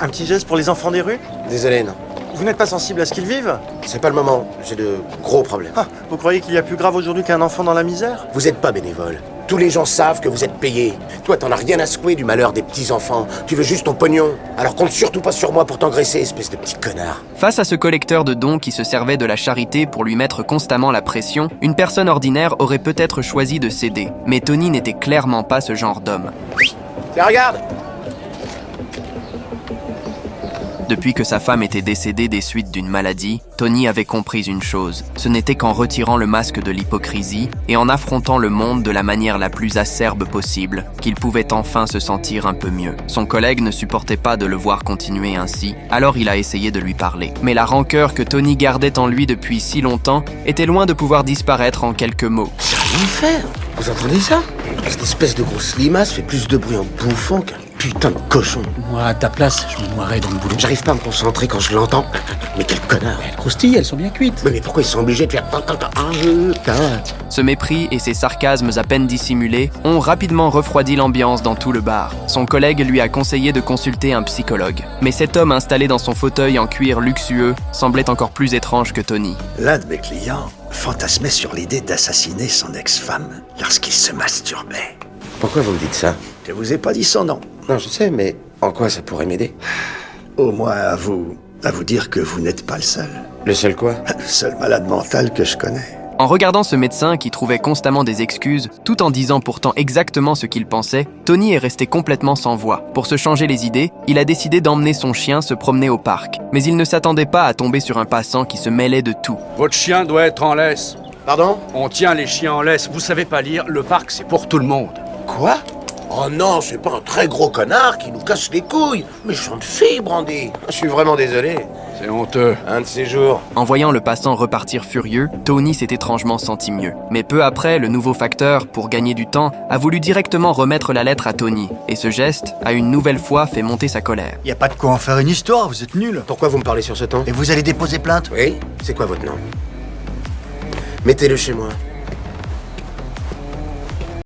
Un petit geste pour les enfants des rues? Désolé, non. Vous n'êtes pas sensible à ce qu'ils vivent? C'est pas le moment, j'ai de gros problèmes. Ah, vous croyez qu'il y a plus grave aujourd'hui qu'un enfant dans la misère? Vous êtes pas bénévole. Tous les gens savent que vous êtes payé. Toi, t'en as rien à secouer du malheur des petits-enfants. Tu veux juste ton pognon. Alors compte surtout pas sur moi pour t'engraisser, espèce de petit connard. Face à ce collecteur de dons qui se servait de la charité pour lui mettre constamment la pression, une personne ordinaire aurait peut-être choisi de céder. Mais Tony n'était clairement pas ce genre d'homme. Tiens, regarde! Depuis que sa femme était décédée des suites d'une maladie, Tony avait compris une chose. Ce n'était qu'en retirant le masque de l'hypocrisie et en affrontant le monde de la manière la plus acerbe possible qu'il pouvait enfin se sentir un peu mieux. Son collègue ne supportait pas de le voir continuer ainsi, alors il a essayé de lui parler. Mais la rancœur que Tony gardait en lui depuis si longtemps était loin de pouvoir disparaître en quelques mots. J'ai rien fait. Vous entendez ça? Cette espèce de grosse limace fait plus de bruit en bouffant qu'un putain de cochon. Moi, à ta place, je me noierais dans le boulot. J'arrive pas à me concentrer quand je l'entends. Mais quel connard. Elles croustillent, elles sont bien cuites. Mais pourquoi ils sont obligés de faire... Ce mépris et ces sarcasmes à peine dissimulés ont rapidement refroidi l'ambiance dans tout le bar. Son collègue lui a conseillé de consulter un psychologue. Mais cet homme installé dans son fauteuil en cuir luxueux semblait encore plus étrange que Tony. L'un de mes clients fantasmait sur l'idée d'assassiner son ex-femme lorsqu'il se masturbait. Pourquoi vous me dites ça? Je vous ai pas dit son nom. Non, je sais, mais en quoi ça pourrait m'aider? Au moins à vous dire que vous n'êtes pas le seul. Le seul quoi? Le seul malade mental que je connais. En regardant ce médecin qui trouvait constamment des excuses, tout en disant pourtant exactement ce qu'il pensait, Tony est resté complètement sans voix. Pour se changer les idées, il a décidé d'emmener son chien se promener au parc. Mais il ne s'attendait pas à tomber sur un passant qui se mêlait de tout. Votre chien doit être en laisse. Pardon? On tient les chiens en laisse. Vous savez pas lire, le parc c'est pour tout le monde. Quoi? Oh non, c'est pas un très gros connard qui nous casse les couilles. Méchante fille, Brandy. Je suis vraiment désolé. C'est honteux. Un de ces jours. En voyant le passant repartir furieux, Tony s'est étrangement senti mieux. Mais peu après, le nouveau facteur, pour gagner du temps, a voulu directement remettre la lettre à Tony. Et ce geste a une nouvelle fois fait monter sa colère. Y a pas de quoi en faire une histoire, vous êtes nuls. Pourquoi vous me parlez sur ce ton? Et vous allez déposer plainte? Oui? C'est quoi votre nom? Mettez-le chez moi.